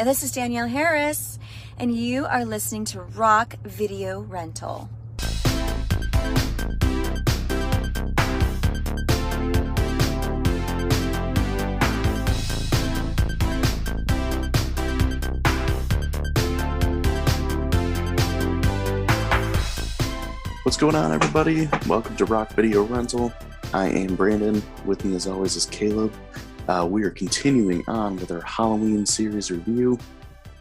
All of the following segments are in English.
This is Danielle Harris, and you are listening to Rock Video Rental. What's going on, everybody? Welcome to Rock Video Rental. I am Brandon. With me, as always, is Caleb. We are continuing on with our Halloween series review,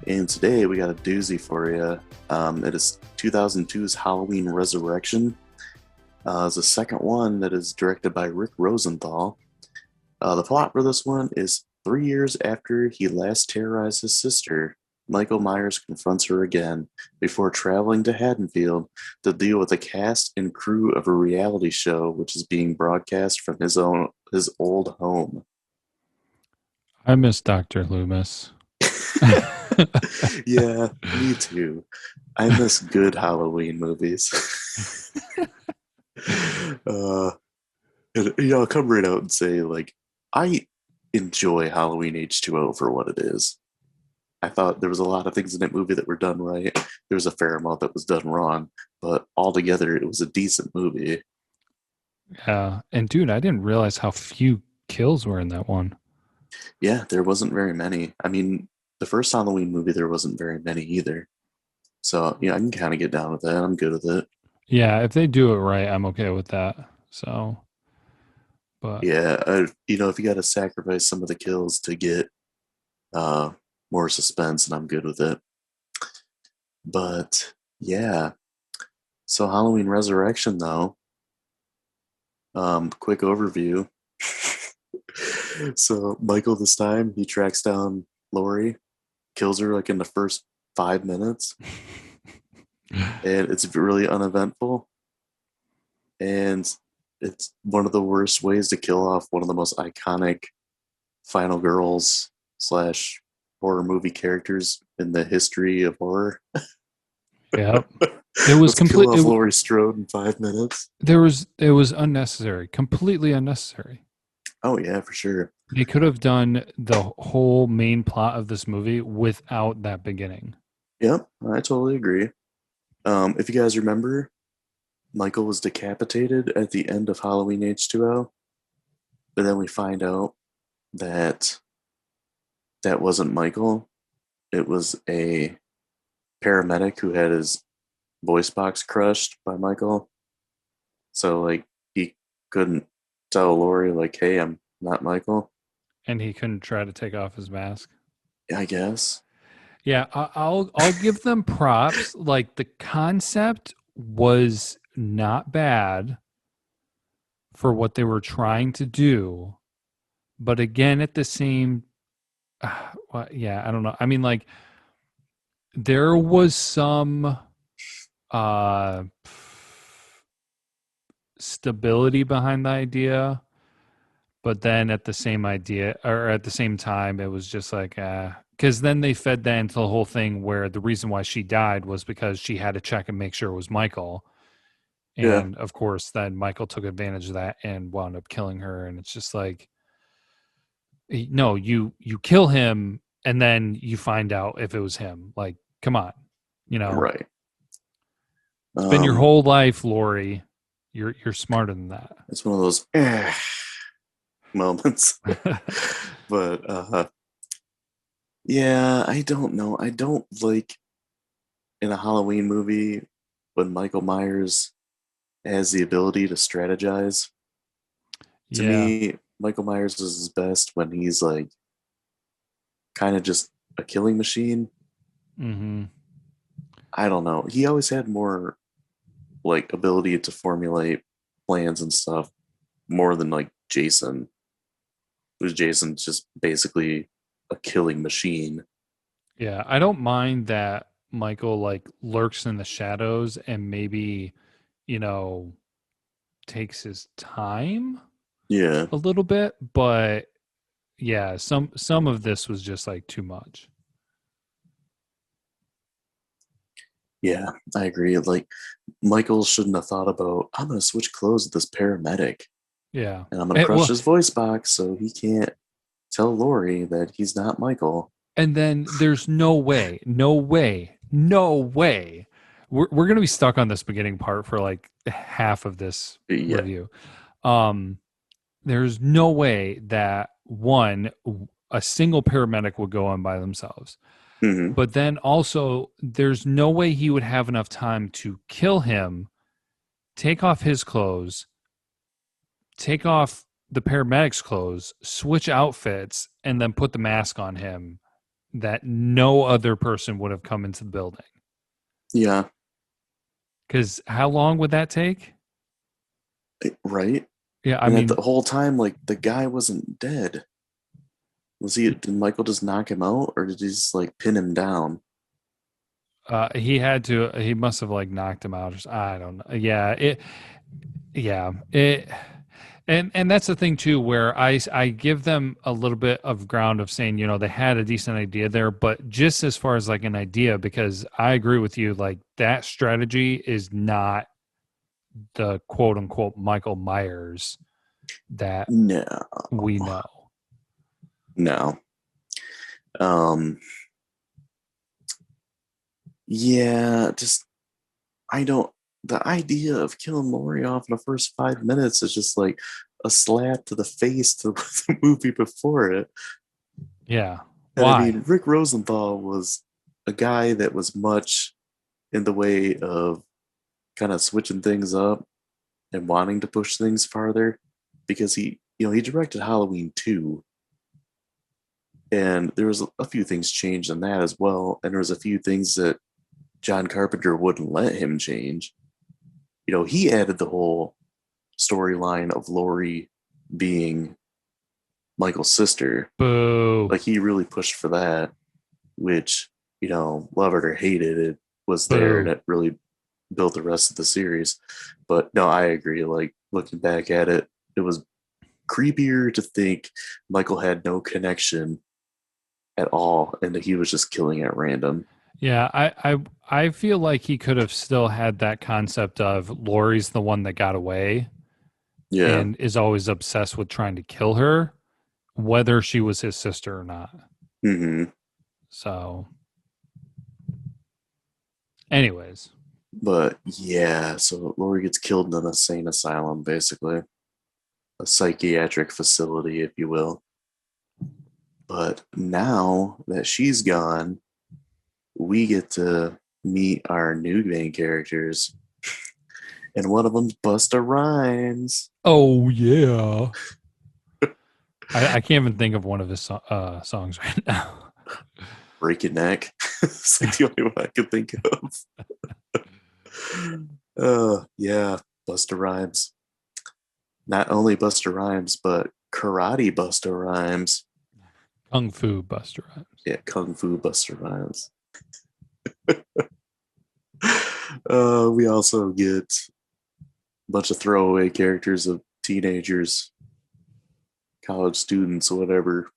and today we got a doozy for you. It is 2002's Halloween Resurrection. It's the second one that is directed by Rick Rosenthal. The plot for this one is 3 years after he last terrorized his sister, Michael Myers confronts her again before traveling to Haddonfield to deal with the cast and crew of a reality show which is being broadcast from his old home. I miss Dr. Loomis. Yeah, me too. I miss good Halloween movies. I'll come right out and say, I enjoy Halloween H2O for what it is. I thought there was a lot of things in that movie that were done right. There was a fair amount that was done wrong, but altogether it was a decent movie. Yeah, and dude, I didn't realize how few kills were in that one. Yeah, there wasn't very many. I mean, the first Halloween movie, there wasn't very many either. So, I can kind of get down with that. I'm good with it. Yeah, if they do it right, I'm okay with that. So, but yeah, if you got to sacrifice some of the kills to get more suspense, and I'm good with it. But yeah, so Halloween Resurrection, though. Quick overview. So Michael, this time, he tracks down Laurie, kills her in the first 5 minutes, and it's really uneventful. And it's one of the worst ways to kill off one of the most iconic final girls / horror movie characters in the history of horror. Yeah, it was completely kill off Laurie Strode in 5 minutes. It was unnecessary, completely unnecessary. Oh yeah, for sure. They could have done the whole main plot of this movie without that beginning. Yep, I totally agree. If you guys remember, Michael was decapitated at the end of Halloween H2O, but then we find out that that wasn't Michael. It was a paramedic who had his voice box crushed by Michael. So, he couldn't tell Laurie, hey, I'm not Michael. And he couldn't try to take off his mask. I guess. Yeah, I'll give them props. The concept was not bad for what they were trying to do, but again, at the same, I don't know. I mean, there was some stability behind the idea, but then at the same time, it was just because then they fed that into the whole thing where the reason why she died was because she had to check and make sure it was Michael. And of course, then Michael took advantage of that and wound up killing her. And it's just no, you kill him and then you find out if it was him. Come on, Right. It's been your whole life, Laurie. You're smarter than that. It's one of those moments. But yeah, I don't know. I don't like in a Halloween movie when Michael Myers has the ability to strategize. To me, Michael Myers is his best when he's kind of just a killing machine. Mm-hmm. I don't know. He always had more ability to formulate plans and stuff more than Jason. Who's Jason's just basically a killing machine. Yeah, I don't mind that Michael lurks in the shadows and maybe, takes his time. Yeah. A little bit, but yeah, some of this was just too much. Yeah, I agree. Michael shouldn't have thought about, I'm going to switch clothes with this paramedic. Yeah. And I'm going to crush his voice box so he can't tell Laurie that he's not Michael. And then there's no way. We're going to be stuck on this beginning part for like half of this Yeah. review. There's no way that a single paramedic would go on by themselves. Hmm. But then also, there's no way he would have enough time to kill him, take off his clothes, take off the paramedic's clothes, switch outfits, and then put the mask on him that no other person would have come into the building. Yeah. Because how long would that take? Right. Yeah, I And mean, at the whole time, like the guy wasn't dead. Did Michael just knock him out, or did he just like pin him down? he must have like knocked him out. I don't know. And that's the thing too, where I give them a little bit of ground of saying, they had a decent idea there, but just as far as like an idea, because I agree with you, like that strategy is not the quote unquote Michael Myers that No, we know. no. Um, yeah, just I don't. The idea of killing Lori off in the first 5 minutes is just like a slap to the face to the movie before it. Yeah. And I Why? mean, Rick Rosenthal was a guy that was much in the way of kind of switching things up and wanting to push things farther because he directed Halloween 2, and there was a few things changed in that as well, and there was a few things that John Carpenter wouldn't let him change. He added the whole storyline of Laurie being Michael's sister. Boo. Like he really pushed for that, which, love it or hate it, it was there and Boo. it really built the rest of the series. But no, I agree. Like looking back at it, it was creepier to think Michael had no connection at all and that he was just killing at random. Yeah, I feel like he could have still had that concept of Lori's the one that got away Yeah. and is always obsessed with trying to kill her, whether she was his sister or not. Hmm. So, anyways, But yeah, so Laurie gets killed in an insane asylum, basically. A psychiatric facility, if you will. But now that she's gone, we get to meet our new main characters. And one of them's Busta Rhymes. oh yeah, I can't even think of one of his songs right now. Break Your Neck. It's like the only one I could think of. Yeah, Busta Rhymes. Not only Busta Rhymes, but Karate Busta Rhymes. Kung Fu Buster Rhymes. Yeah, Kung Fu Busta Rhymes. We also get a bunch of throwaway characters of teenagers, college students, whatever.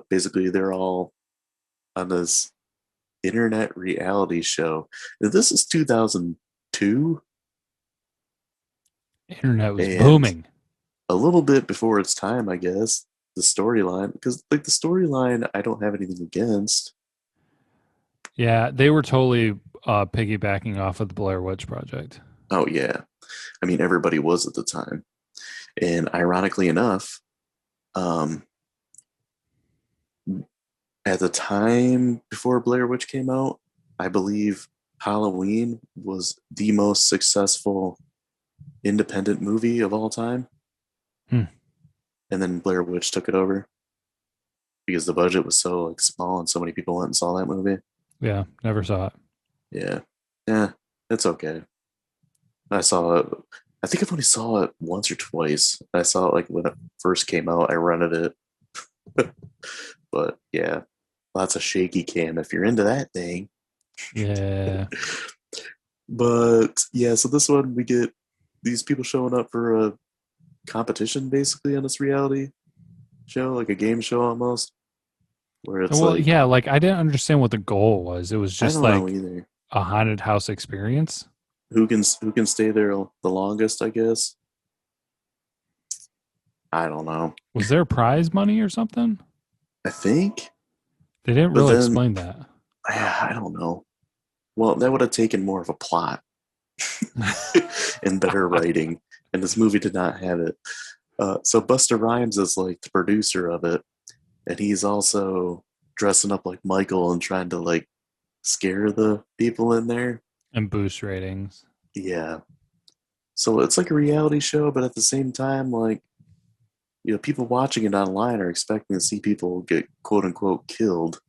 Basically, they're all on this internet reality show. Now, this is 2002. Internet was And booming. a little bit before its time, I guess. The storyline, because like the storyline, I don't have anything against. Yeah, they were totally piggybacking off of the Blair Witch Project. Oh yeah, I mean everybody was at the time, and ironically enough, um, at the time before Blair Witch came out, I believe Halloween was the most successful independent movie of all time. Hmm. And then Blair Witch took it over because the budget was so like small and so many people went and saw that movie. Yeah, never saw it. Yeah, it's okay. I saw it. I think I've only saw it once or twice. I saw it like when it first came out. I rented it, but yeah, lots of shaky cam if you're into that thing. Yeah. But yeah, so this one we get these people showing up for a competition basically on this reality show, like a game show almost, where it's Well, like yeah, like I didn't understand what the goal was. It was I just don't know like either. a haunted house experience. Who can stay there the longest, I guess. I don't know. Was there prize money or something? I think They didn't But really then, explain that. I don't know. Well, that would have taken more of a plot and better writing, and this movie did not have it. So Busta Rhymes is like the producer of it, and he's also dressing up like Michael and trying to like scare the people in there. And boost ratings. Yeah. So it's like a reality show, but at the same time, like, people watching it online are expecting to see people get quote unquote killed.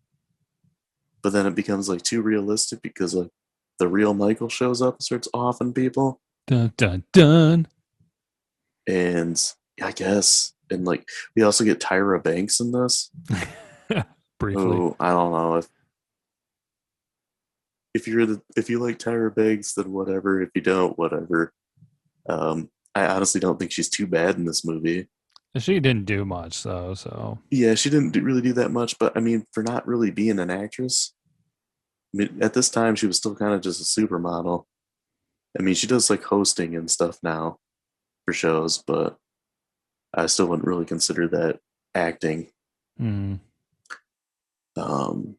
But then it becomes like too realistic because like the real Michael shows up and starts offing people. Dun dun dun. And I guess, and like we also get Tyra Banks in this. Briefly. Who I don't know if you like Tyra Banks, then whatever. If you don't, whatever. I honestly don't think she's too bad in this movie. She didn't do much though, so Yeah, she didn't really do that much, but I mean, for not really being an actress, I mean, at this time she was still kind of just a supermodel. I mean, she does like hosting and stuff now for shows, but I still wouldn't really consider that acting. mm. Um,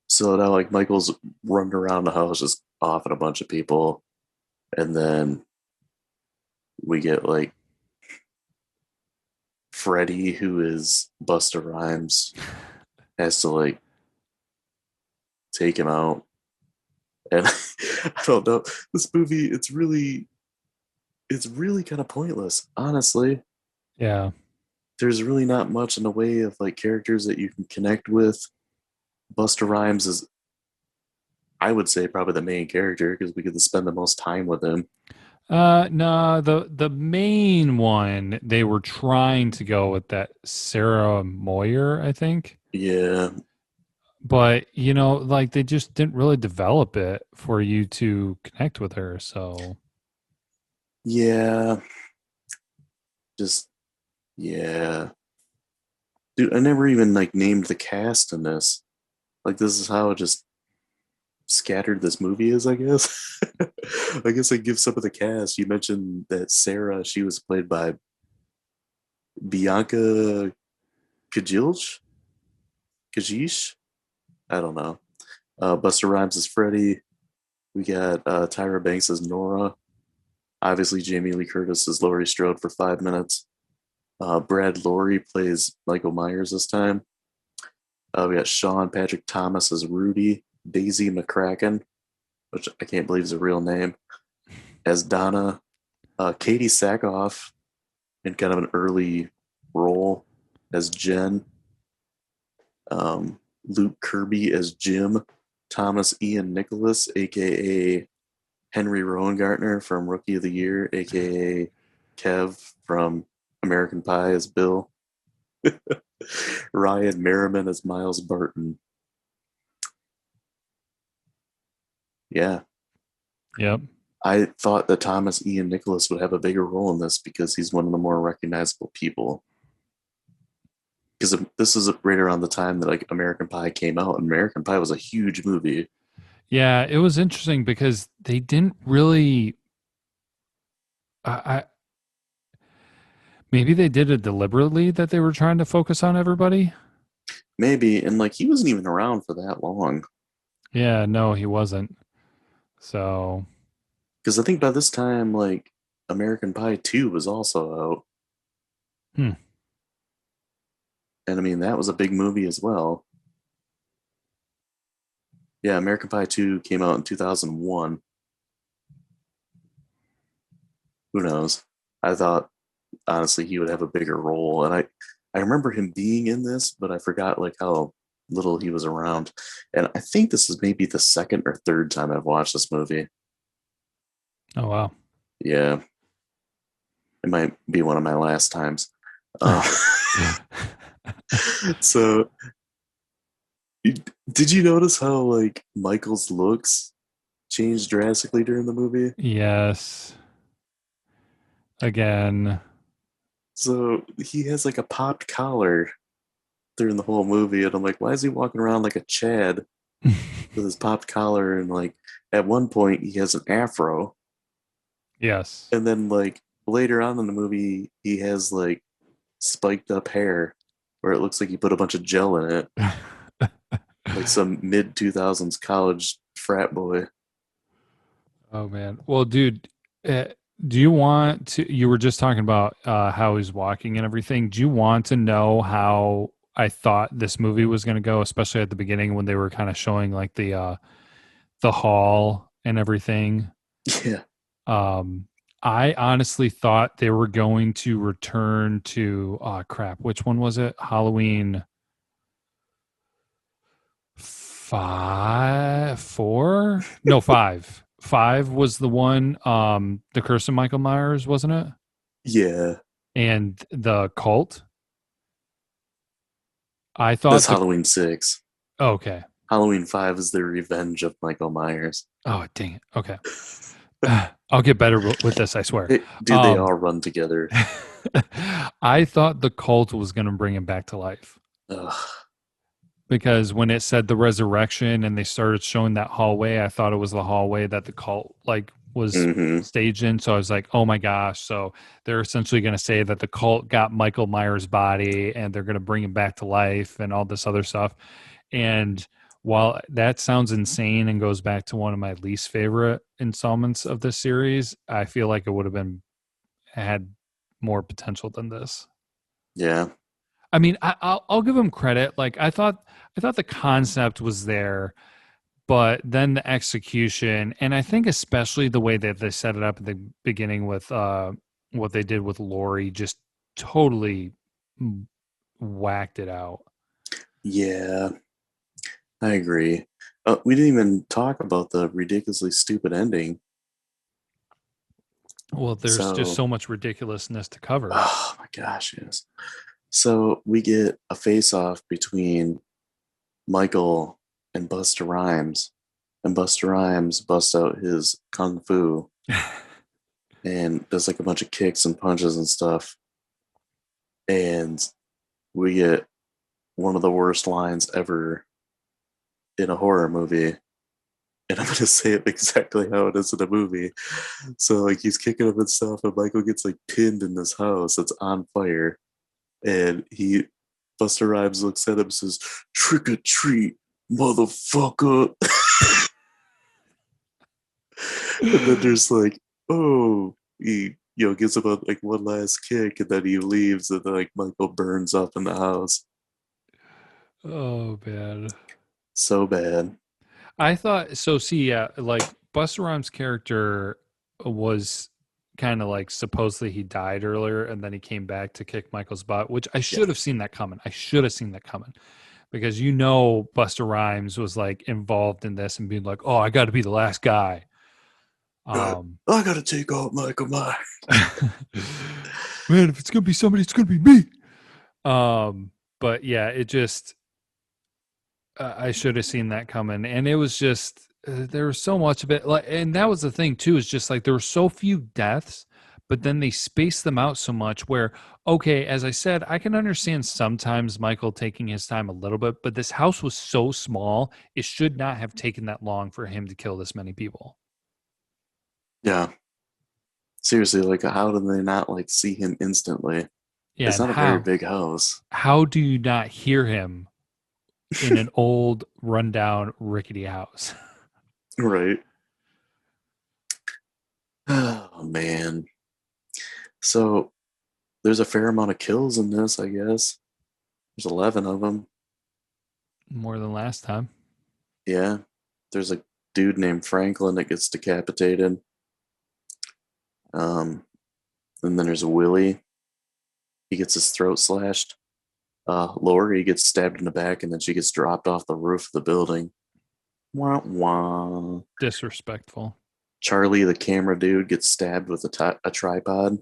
so now like Michael's running around the house just off at a bunch of people, and then we get like Freddie, who is Busta Rhymes, has to like take him out. And I don't know. This movie, it's really kind of pointless, honestly. Yeah. There's really not much in the way of like characters that you can connect with. Busta Rhymes is, I would say, probably the main character because we get to spend the most time with him. No, the main one they were trying to go with that Sarah Moyer, I think. Yeah, But like they just didn't really develop it for you to connect with her. So yeah, just yeah, dude. I never even like named the cast in this. Like this is how just scattered this movie is, I guess. I guess I give some of the cast. You mentioned that Sarah, she was played by Bianca Kajilch? Kajish? I don't know. Buster Rhymes is Freddie. We got Tyra Banks as Nora. Obviously, Jamie Lee Curtis is Laurie Strode for 5 minutes. Brad Laurie plays Michael Myers this time. We got Sean Patrick Thomas as Rudy. Daisy McCracken, which I can't believe is a real name, as Donna. Katie Sackhoff in kind of an early role as Jen. Luke Kirby as Jim. Thomas Ian Nicholas, aka Henry Rowengartner from Rookie of the Year, aka Kev from American Pie as Bill. Ryan Merriman as Miles Barton. Yeah. yep. I thought that Thomas Ian Nicholas would have a bigger role in this because he's one of the more recognizable people. Because this is right around the time that like American Pie came out, and American Pie was a huge movie. Yeah, it was interesting because they didn't really I maybe they did it deliberately that they were trying to focus on everybody. Maybe, and like he wasn't even around for that long. Yeah, no, he wasn't. So, Because I think by this time, like American Pie 2 was also out. hmm. And I mean, that was a big movie as well. Yeah, American Pie 2 came out in 2001. Who knows? I thought, honestly, he would have a bigger role. And I remember him being in this, but I forgot like how little he was around. And I think this is maybe the second or third time I've watched this movie. Oh wow. Yeah, it might be one of my last times. So did you notice how like Michael's looks changed drastically during the movie? Yes. Again. So he has like a popped collar during the whole movie, and I'm like, why is he walking around like a Chad with his popped collar? And like at one point he has an afro, Yes. and then like later on in the movie he has like spiked up hair, where it looks like you put a bunch of gel in it, like some mid 2000s college frat boy. Oh man. Well, dude, uh, do you want to? You were just talking about how he's walking and everything. Do you want to know how I thought this movie was going to go, especially at the beginning when they were kind of showing like the hall and everything? Yeah. Um, I honestly thought they were going to return to crap. Which one was it? Halloween five, four? No, five. Five was the one. The Curse of Michael Myers, wasn't it? Yeah. And the cult. I thought That's the Halloween 6. okay. Halloween 5 is the revenge of Michael Myers. Oh dang it. Okay. I'll get better with this. I swear. Dude, they all run together. I thought the cult was going to bring him back to life. Ugh. Because when it said the resurrection and they started showing that hallway, I thought it was the hallway that the cult like was Mm-hmm. staged in. So I was like, oh my gosh. So they're essentially going to say that the cult got Michael Myers' body and they're going to bring him back to life and all this other stuff. And while that sounds insane and goes back to one of my least favorite installments of this series, I feel like it would have been had more potential than this. Yeah. I mean, I'll give him credit. Like I thought the concept was there, but then the execution, and I think especially the way that they set it up at the beginning with what they did with Lori, just totally whacked it out. Yeah. I agree. We didn't even talk about the ridiculously stupid ending. Well, there's just So, so much ridiculousness to cover. oh my gosh, yes. So we get a face-off between Michael and Busta Rhymes, and Busta Rhymes busts out his kung fu and does like a bunch of kicks and punches and stuff. And we get one of the worst lines ever in a horror movie. And I'm gonna say it exactly how it is in the movie. So like he's kicking him and stuff, and Michael gets like pinned in this house that's on fire. And Buster Rhymes looks at him and says, "Trick or treat, motherfucker." And then there's like, oh, he gives him like one last kick, and then he leaves, and then like Michael burns up in the house. Oh man. So bad. I thought so. See, yeah, like Busta Rhymes' character was kind of like supposedly he died earlier and then he came back to kick Michael's butt, which I Yeah. should have seen that coming. I should have seen that coming because you know Busta Rhymes was like involved in this and being like, "Oh, I got to be the last guy." I gotta take out Michael Myers. Man, if it's gonna be somebody, it's gonna be me. But yeah, it just I should have seen that coming, and it was just there was so much of it. Like, and that was the thing too. Is just like there were so few deaths, but then they spaced them out so much. Where okay, as I said, I can understand sometimes Michael taking his time a little bit, but this house was so small, it should not have taken that long for him to kill this many people. Yeah. Seriously, like how did they not like see him instantly? Yeah, It's and not a very big house. how do you not hear him in an old, rundown, rickety house? Right. Oh man. So there's a fair amount of kills in this, I guess. There's 11 of them. More than last time. Yeah. There's a dude named Franklin that gets decapitated. Um, and then there's Willie. He gets his throat slashed. Lori gets stabbed in the back and then she gets dropped off the roof of the building. Wah, wah. Disrespectful. Charlie, the camera dude, gets stabbed with a tripod.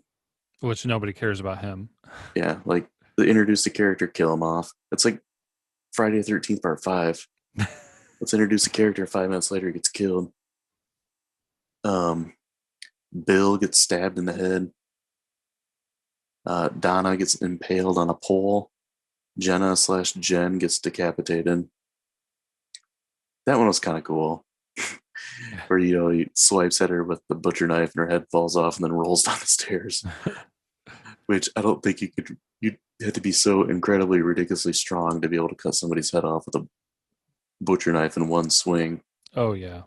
Which nobody cares about him. Yeah, like they introduce the character, kill him off. It's like Friday the 13th, part 5. Let's introduce a character, 5 minutes later, he gets killed. Bill gets stabbed in the head. Donna gets impaled on a pole. Jenna/Jen gets decapitated. That one was kind of cool. Where, he swipes at her with the butcher knife and her head falls off and then rolls down the stairs. which I don't think you could. You had to be so incredibly ridiculously strong to be able to cut somebody's head off with a butcher knife in one swing. Oh yeah.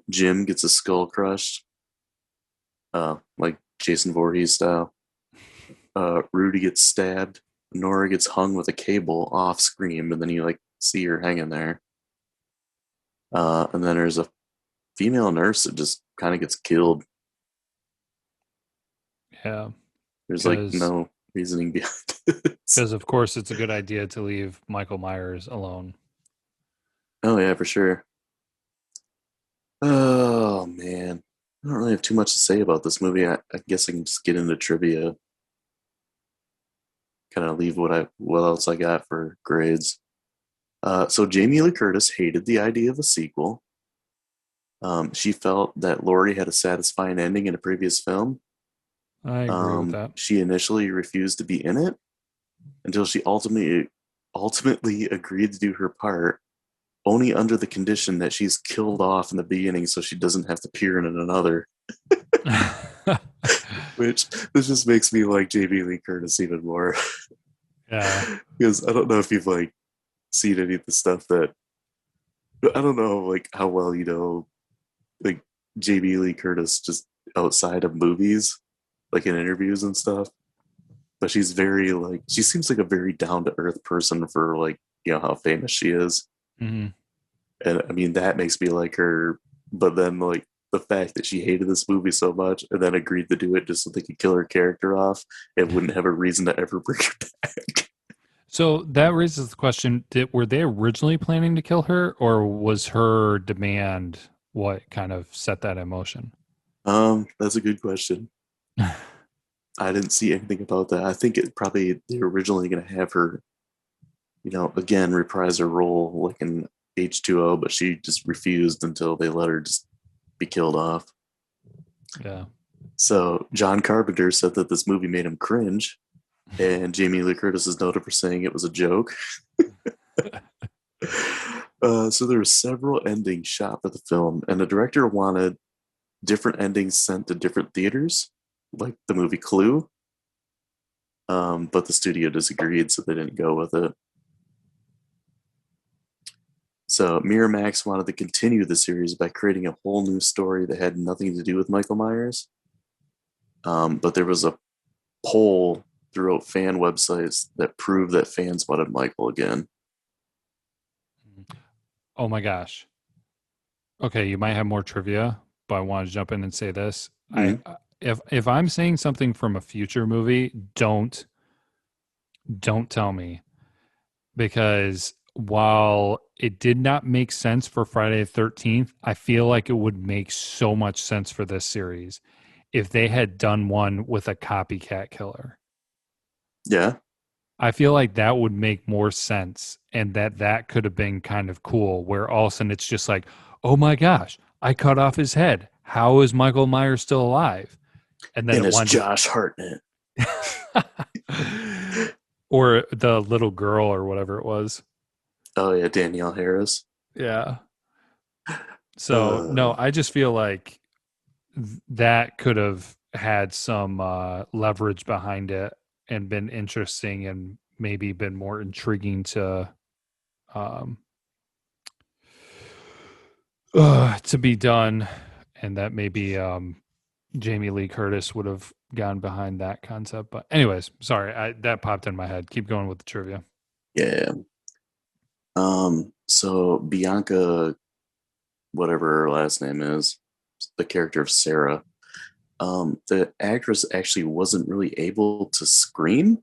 Jim gets his skull crushed, like Jason Voorhees style. Rudy gets stabbed. Nora gets hung with a cable off screen, and then you like see her hanging there. And then there's a female nurse that just kind of gets killed. Yeah. There's like no reasoning behind it. Because of course it's a good idea to leave Michael Myers alone. Oh yeah, for sure. Oh man, I don't really have too much to say about this movie. I guess I can just get into trivia. Kind of leave what else I got for grades. So Jamie Lee Curtis hated the idea of a sequel. She felt that Laurie had a satisfying ending in a previous film. I agree with that. She initially refused to be in it until she ultimately agreed to do her part, only under the condition that she's killed off in the beginning so she doesn't have to appear in another. Which this just makes me like Jamie Lee Curtis even more. Yeah. Because I don't know if you've like seen any of the stuff that I don't know like how well you know like Jamie Lee Curtis just outside of movies, like in interviews and stuff. But she's very like she seems like a very down to earth person for like how famous she is. Mm-hmm. And I mean that makes me like her. But then like the fact that she hated this movie so much and then agreed to do it just so they could kill her character off and wouldn't have a reason to ever bring her back. So that raises the question: were they originally planning to kill her, or was her demand what kind of set that in motion? That's a good question. I didn't see anything about that. I think it probably they're originally going to have her, again reprise her role like in H2O, but she just refused until they let her just be killed off. Yeah. So John Carpenter said that this movie made him cringe, and Jamie Lee Curtis is noted for saying it was a joke. So there were several endings shot for the film, and the director wanted different endings sent to different theaters, like the movie Clue. But the studio disagreed, so they didn't go with it. So Miramax wanted to continue the series by creating a whole new story that had nothing to do with Michael Myers. But there was a poll throughout fan websites that proved that fans wanted Michael again. Oh my gosh. Okay, you might have more trivia, but I want to jump in and say this. Mm-hmm. If I'm saying something from a future movie, don't tell me, because while it did not make sense for Friday the 13th, I feel like it would make so much sense for this series if they had done one with a copycat killer. Yeah. I feel like that would make more sense, and that could have been kind of cool, where all of a sudden it's just like, oh my gosh, I cut off his head. How is Michael Myers still alive? And then it's Josh Hartnett. Or the little girl or whatever it was. Oh yeah, Danielle Harris. Yeah. So no, I just feel like that could have had some leverage behind it and been interesting and maybe been more intriguing to be done, and that maybe Jamie Lee Curtis would have gone behind that concept. But anyways, sorry, that popped in my head. Keep going with the trivia. Yeah. So Bianca, whatever her last name is, the character of Sarah, the actress actually wasn't really able to scream.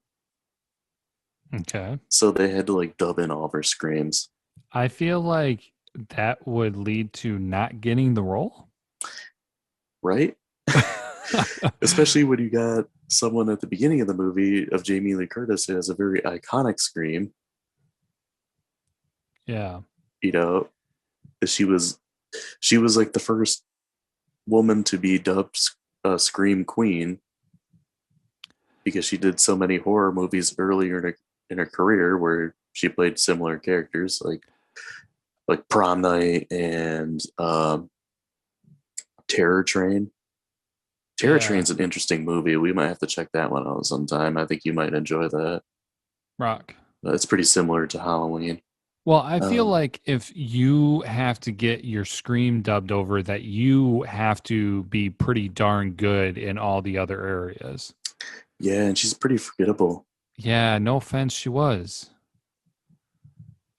Okay. So they had to like dub in all of her screams. I feel like that would lead to not getting the role. Right? Especially when you got someone at the beginning of the movie of Jamie Lee Curtis who has a very iconic scream. Yeah. She was like the first woman to be dubbed Scream Queen because she did so many horror movies earlier in her career where she played similar characters like Prom Night and Terror Train. Terror Yeah. Train's an interesting movie. We might have to check that one out sometime. I think you might enjoy that. Rock. It's pretty similar to Halloween. Well, I feel Um, like if you have to get your Scream dubbed over, that you have to be pretty darn good in all the other areas. yeah, and she's pretty forgettable. Yeah, no offense, she was.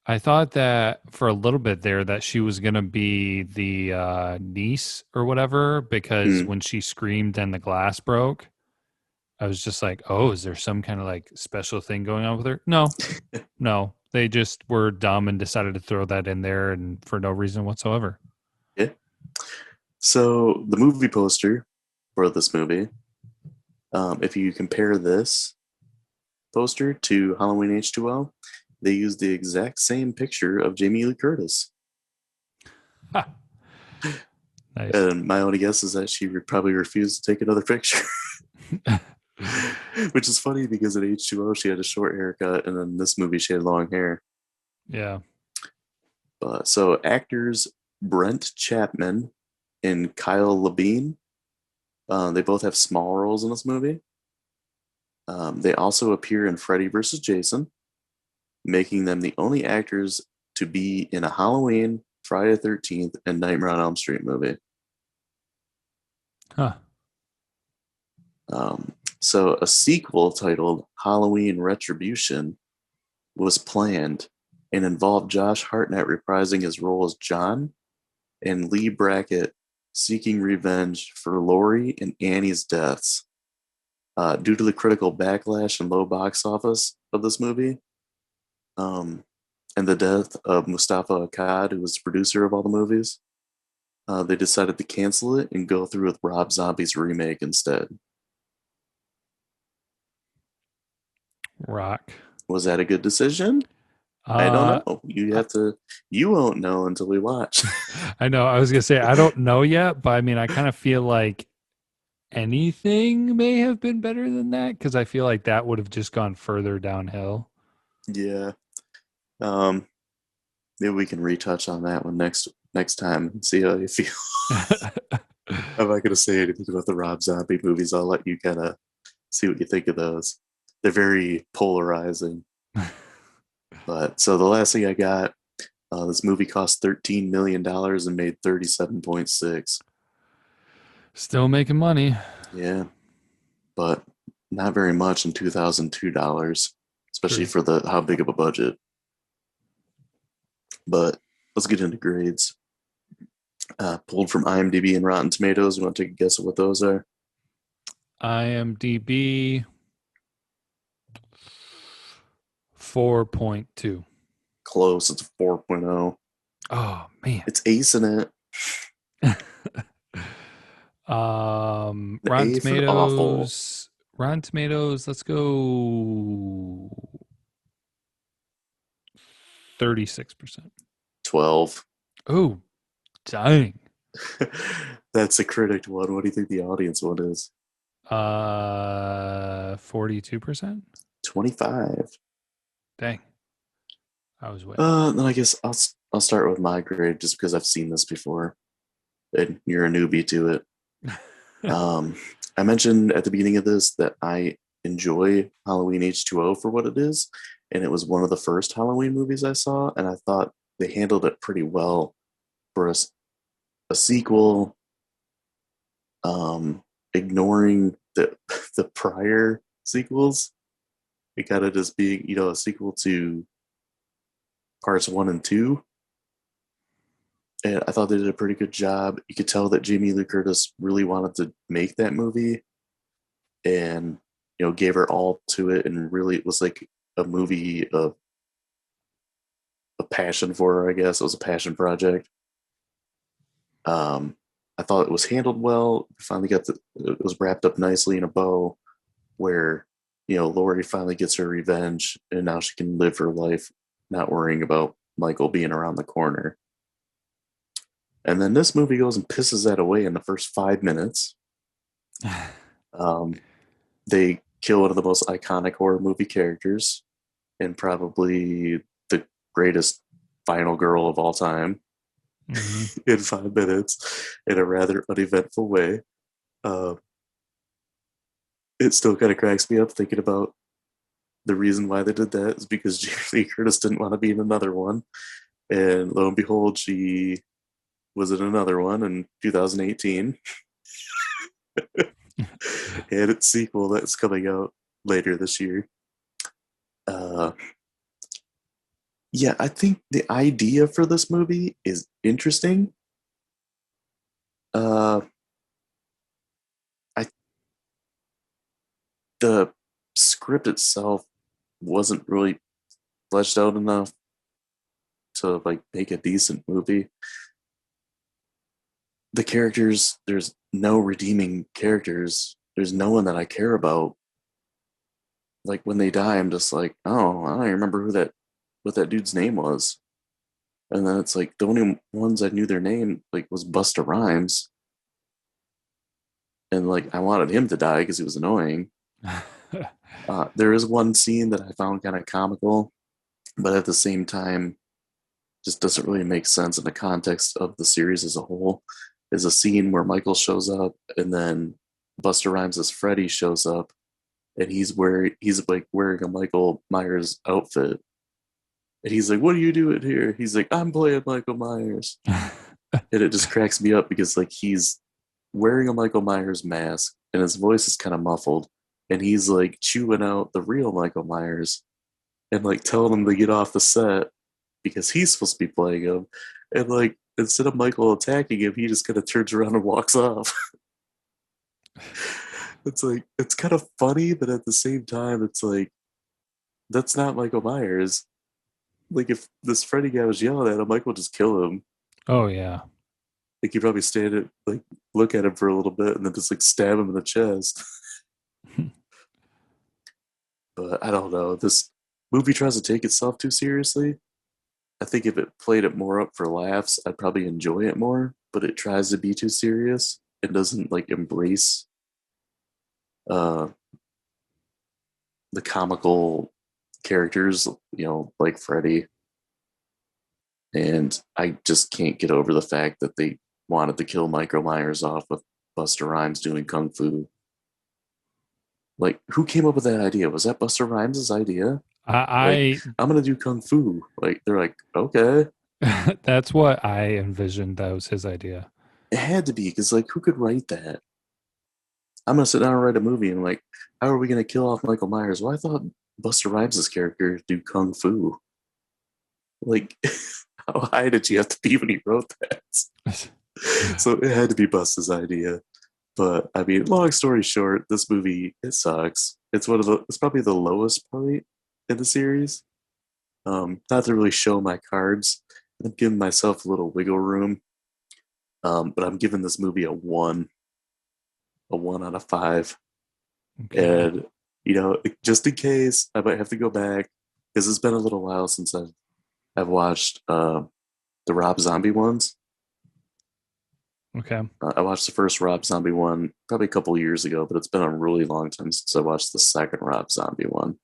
I thought that for a little bit there that she was going to be the niece or whatever, because Hmm. when she screamed and the glass broke, I was just like, oh, is there some kind of like special thing going on with her? No, no. They just were dumb and decided to throw that in there and for no reason whatsoever. Yeah. So the movie poster for this movie, if you compare this poster to Halloween H2O, they use the exact same picture of Jamie Lee Curtis. Ha, nice. And my only guess is that she probably refused to take another picture. Which is funny because in H2O she had a short haircut, and in this movie she had long hair. Yeah. So actors Brent Chapman and Kyle Labine, they both have small roles in this movie. They also appear in Freddy vs. Jason, making them the only actors to be in a Halloween, Friday the 13th, and Nightmare on Elm Street movie. Huh. So a sequel titled Halloween Retribution was planned and involved Josh Hartnett reprising his role as John and Lee Brackett seeking revenge for Laurie and Annie's deaths. Due to the critical backlash and low box office of this movie, and the death of Mustafa Akkad, who was the producer of all the movies, they decided to cancel it and go through with Rob Zombie's remake instead. Rock. Was that a good decision? I don't Uh, know. You won't know until we watch. I know. I was gonna say I don't know yet, but I mean, I kind of feel like anything may have been better than that because I feel like that would have just gone further downhill. Yeah. Um, Maybe we can retouch on that one next time and see how you feel. I'm not going to say anything about the Rob Zombie movies. I'll let you kind of see what you think of those. They're very polarizing. But so the last thing I got, this movie cost $13 million and made 37.6. Still making money. Yeah, but not very much in 2002 dollars, especially True. for the how big of a budget. But let's get into grades. Pulled from IMDb and Rotten Tomatoes. You want to take a guess at what those are? IMDb 4.2. Close. It's a 4.0. Oh man. It's Ace in it. Rotten A for awful. Tomatoes. Rotten Tomatoes. Let's go 36%. 12. Oh, dang. That's a critic one. What do you think the audience one is? 42%. 25. Dang. I was way. Then I guess I'll start with my grade just because I've seen this before, and you're a newbie to it. I mentioned at the beginning of this that I enjoy Halloween H2O for what it is, and it was one of the first Halloween movies I saw, and I thought they handled it pretty well for a sequel, ignoring the prior sequels. It kind of just being, a sequel to parts 1 and 2. And I thought they did a pretty good job. You could tell that Jamie Lee Curtis really wanted to make that movie and, gave her all to it. And really, it was like a movie of a passion for her, I guess. It was a passion project. I thought it was handled well. Finally it was wrapped up nicely in a bow where, Laurie finally gets her revenge and now she can live her life not worrying about Michael being around the corner. And then this movie goes and pisses that away in the first 5 minutes. They kill one of the most iconic horror movie characters and probably the greatest final girl of all time in 5 minutes in a rather uneventful way. it still kind of cracks me up thinking about the reason why they did that is because Jamie Lee Curtis didn't want to be in another one, and lo and behold, she was in another one in 2018, and its sequel that's coming out later this year. Uh, yeah, I think the idea for this movie is interesting. Uh, I the script itself wasn't really fleshed out enough to like make a decent movie. The characters, there's no redeeming characters. There's no one that I care about. Like when they die, I'm just like, oh, I don't even remember what that dude's name was. And then it's like the only ones I knew their name like was Busta Rhymes, and like I wanted him to die because he was annoying. There is one scene that I found kind of comical, but at the same time, just doesn't really make sense in the context of the series as a whole. Is a scene where Michael shows up, and then Busta Rhymes as Freddy shows up, and he's like wearing a Michael Myers outfit, and he's like, "What are you doing here?" He's like, "I'm playing Michael Myers," and it just cracks me up because like he's wearing a Michael Myers mask, and his voice is kind of muffled, and he's like chewing out the real Michael Myers, and like telling him to get off the set because he's supposed to be playing him, and like instead of Michael attacking him, he just kind of turns around and walks off. It's like it's kind of funny, but at the same time, it's like that's not Michael Myers. Like if this Freddy guy was yelling at him, Michael would just kill him. Oh yeah. Like you probably stand it, like look at him for a little bit, and then just like stab him in the chest. But I don't know. This movie tries to take itself too seriously. I think if it played it more up for laughs, I'd probably enjoy it more. But it tries to be too serious. It doesn't like embrace uh, the comical characters, like Freddy. And I just can't get over the fact that they wanted to kill Michael Myers off with Busta Rhymes doing kung fu. Like, who came up with that idea? Was that Busta Rhymes' idea? Like, I I'm gonna do kung fu. Like, they're like, okay. that's what I envisioned. That was his idea. It had to be because, like, who could write that? I'm gonna sit down and write a movie and like, how are we gonna kill off Michael Myers? Well, I thought Busta Rhymes' character do kung fu. Like, how high did you have to be when he wrote that? So it had to be Busta's idea. But I mean, long story short, this movie it sucks. It's probably the lowest point in the series. Not to really show my cards. I'm giving myself a little wiggle room. But I'm giving this movie a 1 out of 5. Okay. And just in case, I might have to go back because it's been a little while since I've watched the Rob Zombie ones. Okay. I watched the first Rob Zombie one probably a couple years ago, but it's been a really long time since I watched the second Rob Zombie one.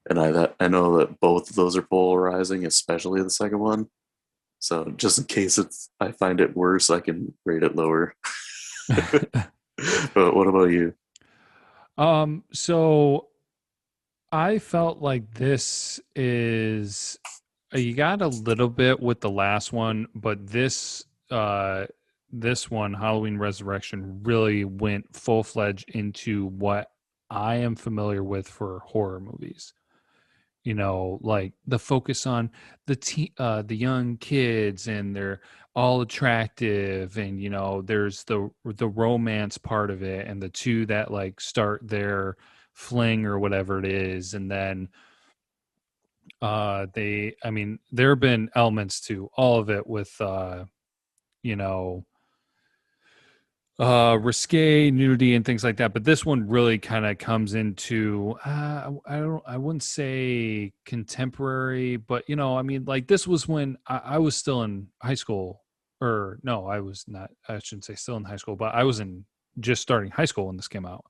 And I know that both of those are polarizing, especially the second one. So just in case I find it worse, I can rate it lower. But what about you? So I felt like this is you got a little bit with the last one, but this one, Halloween Resurrection, really went full-fledged into what I am familiar with for horror movies. Like the focus on the young kids, and they're all attractive, and there's the romance part of it, and the two that like start their fling or whatever it is, and then there have been elements to all of it with you know risque nudity and things like that, but this one really kind of comes into I wouldn't say contemporary, but like this was when I was still in high school, or no, I was not, I shouldn't say still in high school, but I was in just starting high school when this came out.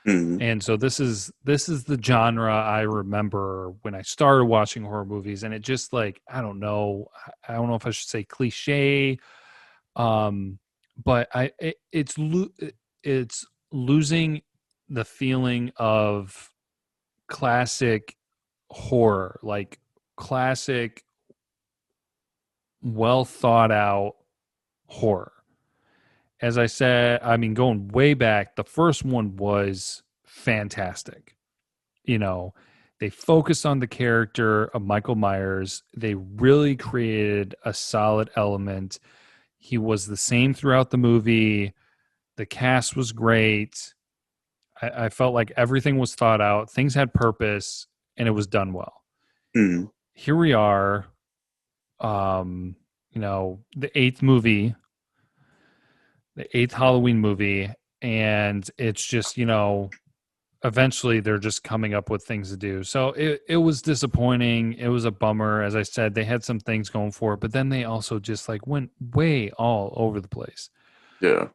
Mm, And so this is the genre I remember when I started watching horror movies, and it just like I don't know if I should say cliche, um but it's losing the feeling of classic horror, like classic, well thought out horror. As I said, I mean, going way back, the first one was fantastic. You know, they focused on the character of Michael Myers. They really created a solid element. He was the same throughout the movie. The cast was great. I felt like everything was thought out. Things had purpose, and it was done well. Mm. Here we are, the eighth Halloween movie, and it's just, eventually they're just coming up with things to do. So it was disappointing. It was a bummer. As I said, they had some things going for it, but then they also just like went way all over the place. Yeah.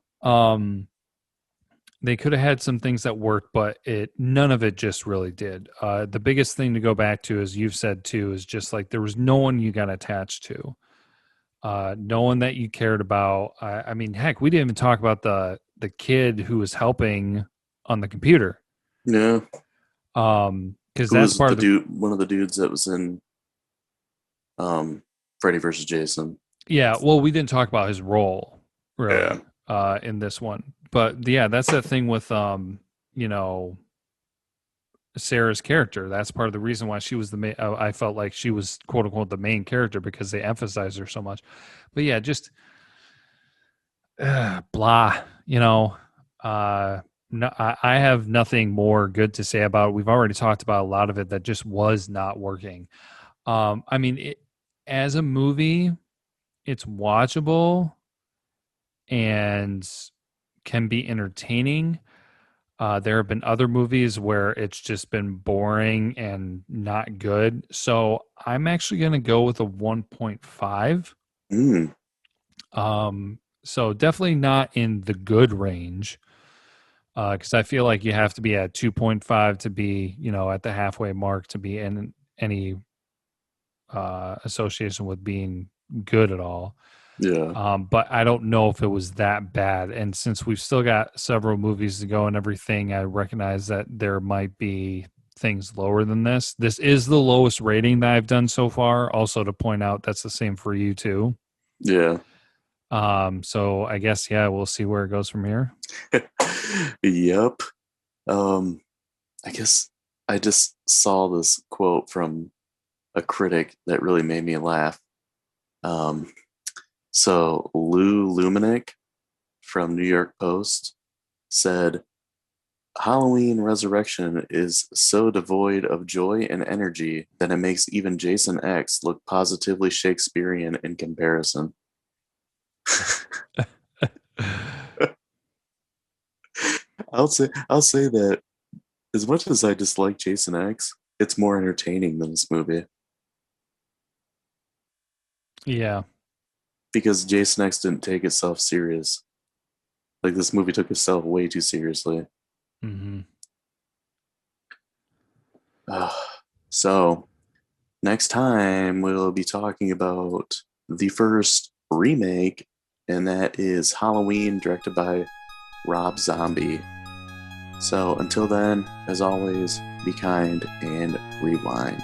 They could have had some things that worked, but none of it just really did. The biggest thing to go back to, as you've said too, is just like there was no one you got attached to. No one that you cared about. I mean, heck, we didn't even talk about the kid who was helping on the computer. Yeah. Because that's part of one of the dudes that was in Freddy versus Jason. Yeah, well, we didn't talk about his role really in this one, but yeah, that's the thing with Sarah's character. That's part of the reason why she was the main. I felt like she was quote unquote the main character because they emphasized her so much. But yeah, just blah. No, I have nothing more good to say about it. We've already talked about a lot of it that just was not working. I mean, as a movie, it's watchable and can be entertaining. There have been other movies where it's just been boring and not good. So I'm actually going to go with a 1.5. So definitely not in the good range. Because I feel like you have to be at 2.5 to be, at the halfway mark to be in any association with being good at all. Yeah. But I don't know if it was that bad. And since we've still got several movies to go and everything, I recognize that there might be things lower than this. This is the lowest rating that I've done so far. Also to point out, that's the same for you too. Yeah. So I guess, we'll see where it goes from here. Yep. I guess I just saw this quote from a critic that really made me laugh. So Lou Lumenick from New York Post said, Halloween Resurrection is so devoid of joy and energy that it makes even Jason X look positively Shakespearean in comparison. I'll say that as much as I dislike Jason X, it's more entertaining than this movie. Yeah. Because Jason X didn't take itself serious. Like this movie took itself way too seriously. Mm-hmm. So next time we'll be talking about the first remake, and that is Halloween, directed by Rob Zombie. So until then, as always, be kind and rewind.